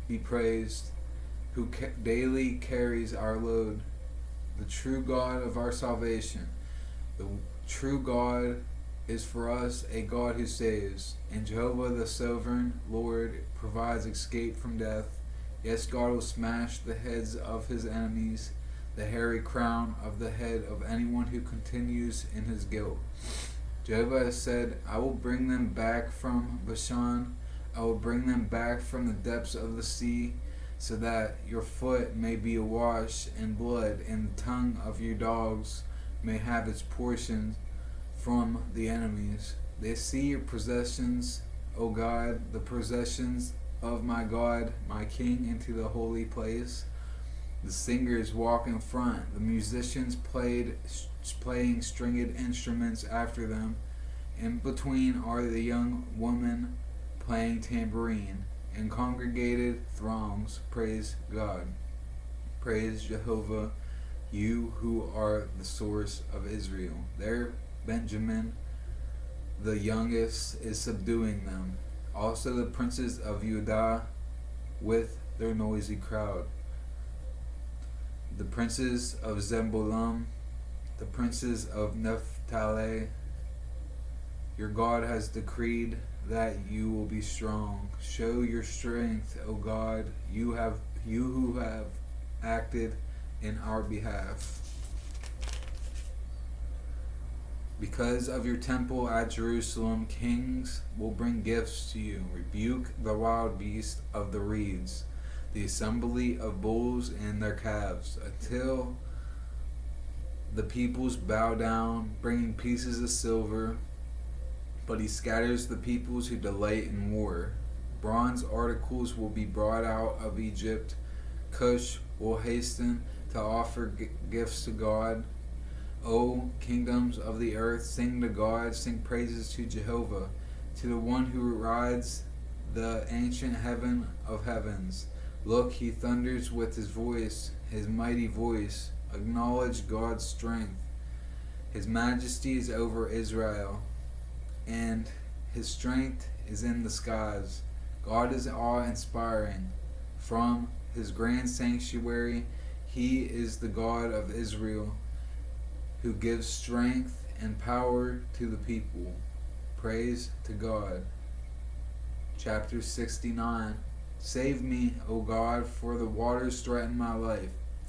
[SPEAKER 1] be praised, who daily carries our load, the true God of our salvation. The true God is for us a God who saves, and Jehovah the sovereign Lord provides escape from death. Yes, God will smash the heads of his enemies, the hairy crown of the head of anyone who continues in his guilt. Jehovah has said, I will bring them back from Bashan, I will bring them back from the depths of the sea, so that your foot may be awash in blood, and the tongue of your dogs may have its portion from the enemies. They see your possessions, O God, the possessions of my God, my King, into the holy place. The singers walk in front, the musicians playing stringed instruments after them. In between are the young women playing tambourine, and congregated throngs praise God. Praise Jehovah, you who are the source of Israel. There Benjamin, the youngest, is subduing them. Also the princes of Judah with their noisy crowd. The princes of Zebulun, the princes of Naphtali. Your God has decreed that you will be strong. Show your strength, O God, you who have acted in our behalf. Because of your temple at Jerusalem, kings will bring gifts to you. Rebuke the wild beast of the reeds, the assembly of bulls and their calves, until the peoples bow down, bringing pieces of silver. But he scatters the peoples who delight in war. Bronze articles will be brought out of Egypt. Cush will hasten to offer gifts to God. O kingdoms of the earth, sing to God, sing praises to Jehovah, to the one who rides the ancient heaven of heavens. Look, he thunders with his voice, his mighty voice. Acknowledge God's strength. His majesty is over Israel, and his strength is in the skies. God is awe-inspiring. From his grand sanctuary, he is the God of Israel, who gives strength and power to the people. Praise to God. Chapter 69. Save me, O God, for the waters threaten my life.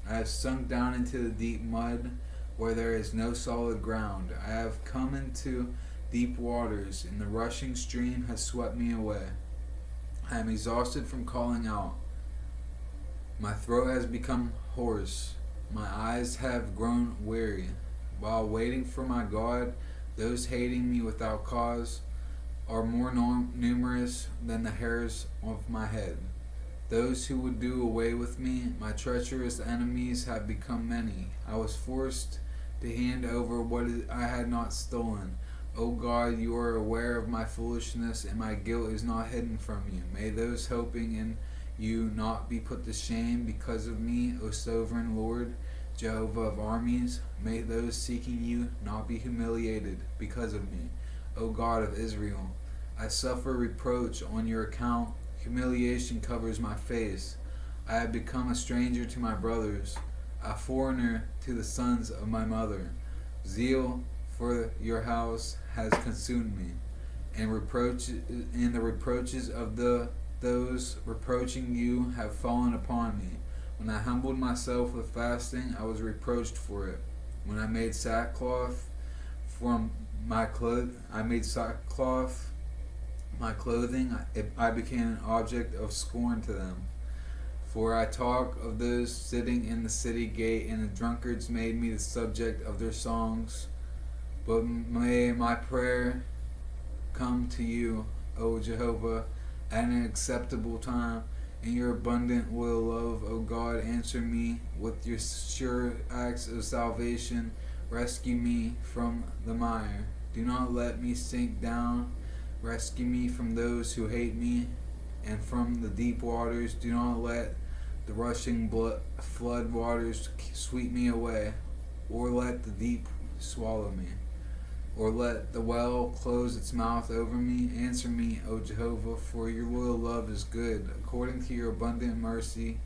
[SPEAKER 1] I have sunk down into the deep mud where there is no solid ground. I have come into deep waters, and the rushing stream has swept me away. I am exhausted from calling out. My throat has become hoarse. My eyes have grown weary. While waiting for my God, those hating me without cause are more numerous than the hairs of my head. Those who would do away with me, my treacherous enemies, have become many. I was forced to hand over what I had not stolen. O God, you are aware of my foolishness, and my guilt is not hidden from you. May those hoping in you not be put to shame because of me, O sovereign Lord, Jehovah of armies. May those seeking you not be humiliated because of me, O God of Israel. I suffer reproach on your account. Humiliation covers my face. I have become a stranger to my brothers, a foreigner to the sons of my mother. Zeal for your house has consumed me, and the reproaches of those reproaching you have fallen upon me. When I humbled myself with fasting, I was reproached for it. When I made sackcloth from my clothing, I became an object of scorn to them. For I talk of those sitting in the city gate, and the drunkards made me the subject of their songs. But may my prayer come to you, O Jehovah, at an acceptable time. In your abundant royal love, O God, answer me with your sure acts of salvation. Rescue me from the mire. Do not let me sink down. Rescue me from those who hate me, and from the deep waters. Do not let the rushing flood waters sweep me away, or let the deep swallow me, or let the well close its mouth over me. Answer me, O Jehovah, for your loyal love is good. According to your abundant mercy,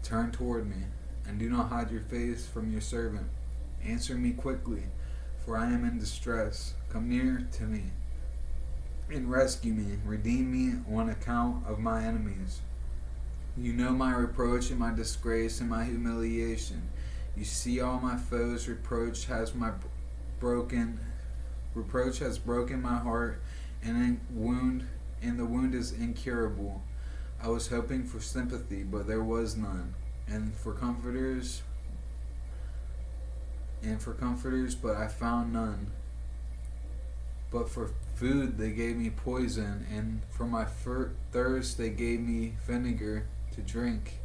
[SPEAKER 1] turn toward me, and do not hide your face from your servant. Answer me quickly, for I am in distress. Come near to me and rescue me. Redeem me on account of my enemies. You know my reproach and my disgrace and my humiliation. You see all my foes. Reproach has broken my heart, and the wound is incurable. I was hoping for sympathy, but there was none, and for comforters, but I found none. But for food they gave me poison, and for my thirst they gave me vinegar to drink.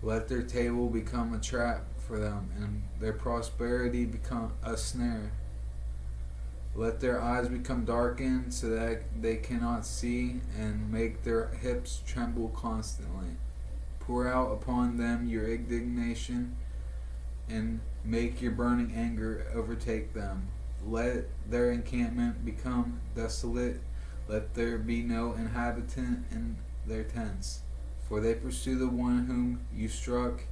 [SPEAKER 1] Let their table become a trap for them, and their prosperity become a snare. Let their eyes become darkened so that they cannot see, and make their hips tremble constantly. Pour out upon them your indignation, and make your burning anger overtake them. Let their encampment become desolate. Let there be no inhabitant in their tents. For they pursue the one whom you struck,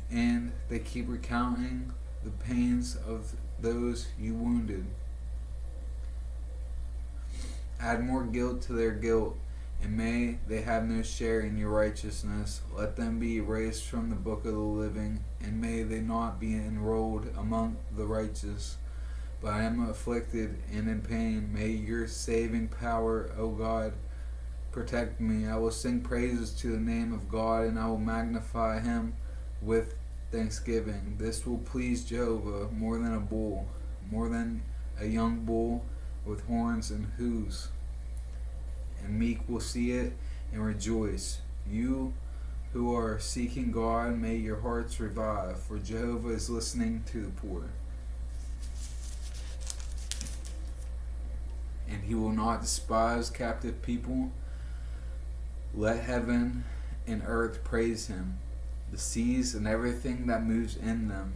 [SPEAKER 1] and they keep recounting the pains of those you wounded. Add more guilt to their guilt, and may they have no share in your righteousness. Let them be erased from the book of the living, and may they not be enrolled among the righteous. But I am afflicted and in pain. May your saving power, O God, protect me. I will sing praises to the name of God, and I will magnify him with thanksgiving. This will please Jehovah more than a bull, more than a young bull with horns and hooves. And meek will see it and rejoice. You who are seeking God, may your hearts revive, for Jehovah is listening to the poor. And he will not despise captive people. Let heaven and earth praise him, the seas and everything that moves in them.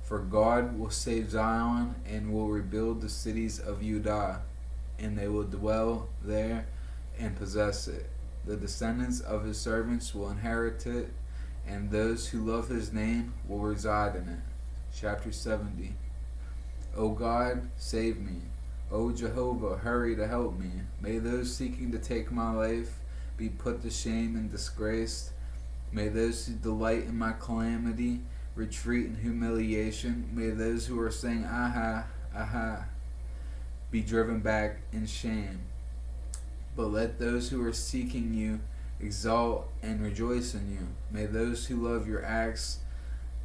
[SPEAKER 1] For God will save Zion and will rebuild the cities of Judah, and they will dwell there and possess it. The descendants of his servants will inherit it, and those who love his name will reside in it. Chapter 70. O God, save me. O Jehovah, hurry to help me. May those seeking to take my life be put to shame and disgraced. May those who delight in my calamity retreat in humiliation. May those who are saying, aha, aha, be driven back in shame. But let those who are seeking you exalt and rejoice in you. May those who love your acts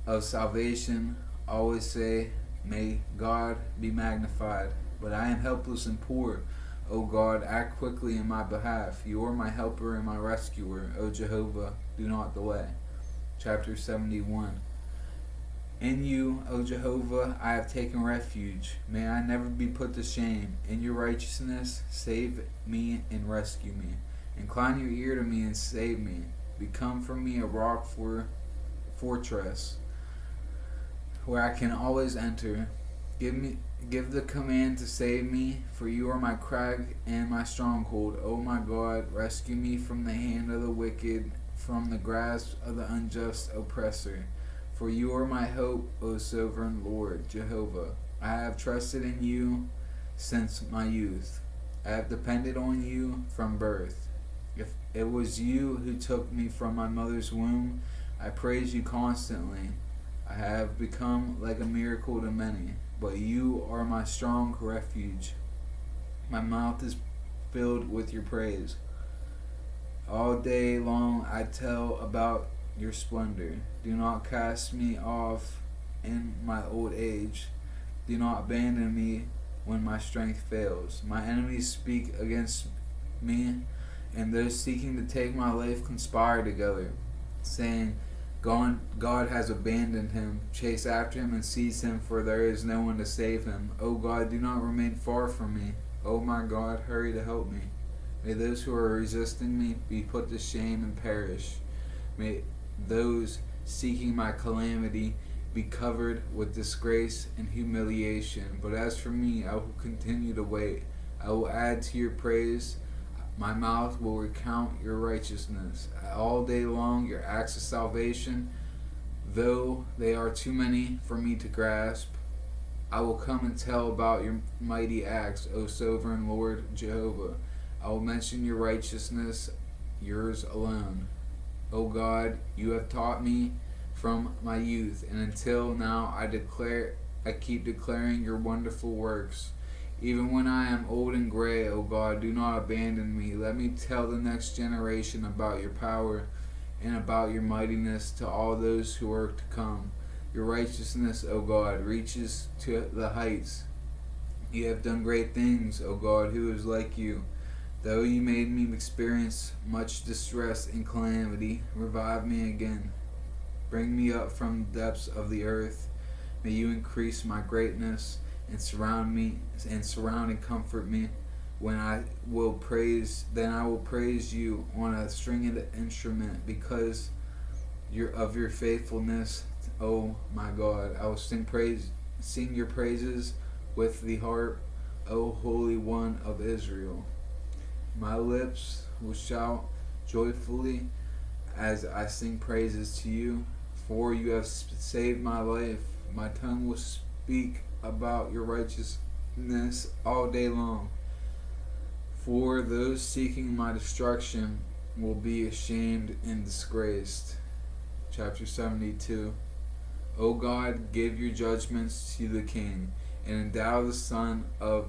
[SPEAKER 1] of salvation always say, may God be magnified. But I am helpless and poor. O God, act quickly in my behalf. You are my helper and my rescuer. O Jehovah, do not delay. Chapter 71. In you, O Jehovah, I have taken refuge. May I never be put to shame. In your righteousness, save me and rescue me. Incline your ear to me and save me. Become for me a rock fortress, where I can always enter. Give the command to save me, for you are my crag and my stronghold. O my God, rescue me from the hand of the wicked, from the grasp of the unjust oppressor. For you are my hope, O sovereign Lord, Jehovah. I have trusted in you since my youth. I have depended on you from birth. If it was you who took me from my mother's womb, I praise you constantly. I have become like a miracle to many, but you are my strong refuge. My mouth is filled with your praise. All day long I tell about your splendor. Do not cast me off in my old age. Do not abandon me when my strength fails. My enemies speak against me, and those seeking to take my life conspire together, saying, God has abandoned him. Chase after him and seize him, for there is no one to save him. O God, do not remain far from me. O my God, hurry to help me. May those who are resisting me be put to shame and perish. May those seeking my calamity be covered with disgrace and humiliation. But as for me, I will continue to wait. I will add to your praise. My mouth will recount your righteousness. All day long, your acts of salvation, though they are too many for me to grasp. I will come and tell about your mighty acts, O sovereign Lord Jehovah. I will mention your righteousness, yours alone. O God, you have taught me from my youth, and until now I keep declaring your wonderful works. Even when I am old and gray, O God, do not abandon me. Let me tell the next generation about your power and about your mightiness to all those who are to come. Your righteousness, O God, reaches to the heights. You have done great things, O God, who is like you. Though you made me experience much distress and calamity, revive me again. Bring me up from the depths of the earth. May you increase my greatness and surround and comfort me. Then I will praise you on a stringed instrument because of your faithfulness, O my God. I will sing your praises with the harp, O Holy One of Israel. My lips will shout joyfully as I sing praises to you, for you have saved my life. My tongue will speak about your righteousness all day long. For those seeking my destruction will be ashamed and disgraced. Chapter 72. O God, give your judgments to the king, and endow the son of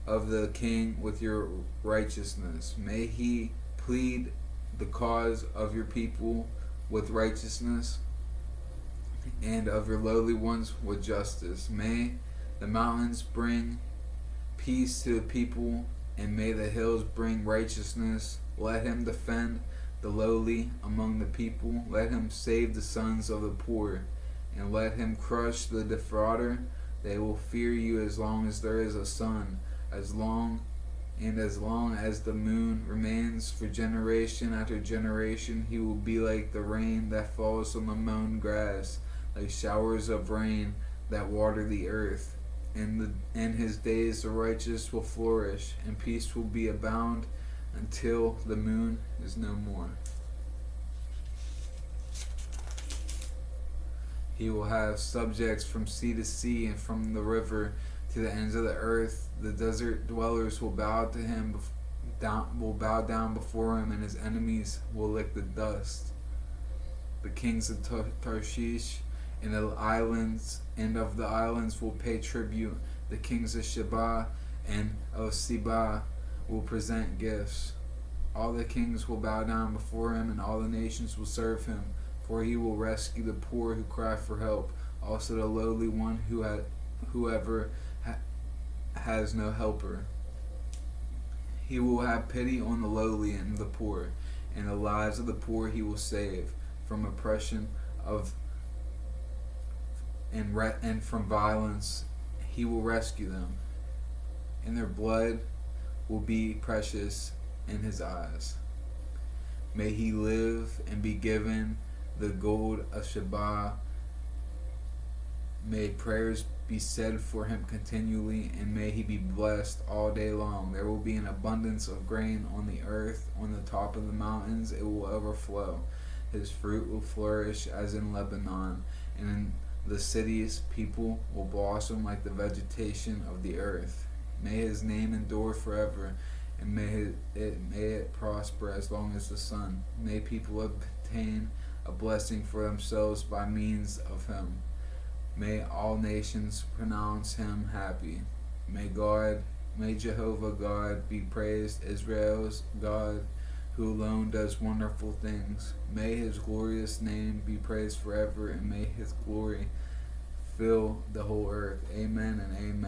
[SPEAKER 1] the king with your righteousness. May he plead the cause of your people with righteousness, and of your lowly ones with justice. May the mountains bring peace to the people, and may the hills bring righteousness. Let him defend the lowly among the people. Let him save the sons of the poor, and let him crush the defrauder. They will fear you as long as there is a sun, as long as the moon remains. For generation after generation he will be like the rain that falls on the mown grass, like showers of rain that water the earth. In his days the righteous will flourish, and peace will be abound until the moon is no more. He will have subjects from sea to sea and from the river to the ends of the earth. The desert dwellers will bow down before him, and his enemies will lick the dust. The kings of Tarshish and of the islands will pay tribute. The kings of Sheba and of Seba will present gifts. All the kings will bow down before him, and all the nations will serve him. For he will rescue the poor who cry for help, also the lowly one whoever has no helper. He will have pity on the lowly and the poor, and the lives of the poor he will save from oppression and from violence. He will rescue them, and their blood will be precious in his eyes. May he live and be given the gold of Sheba. May prayers be said for him continually, and may he be blessed all day long. There will be an abundance of grain on the earth. On the top of the mountains it will overflow. His fruit will flourish as in Lebanon, and in the cities people will blossom like the vegetation of the earth. May his name endure forever, and may it prosper as long as the sun. May people obtain a blessing for themselves by means of him. May all nations pronounce him happy. May Jehovah God be praised, Israel's God, who alone does wonderful things. May his glorious name be praised forever, and may his glory fill the whole earth. Amen and amen.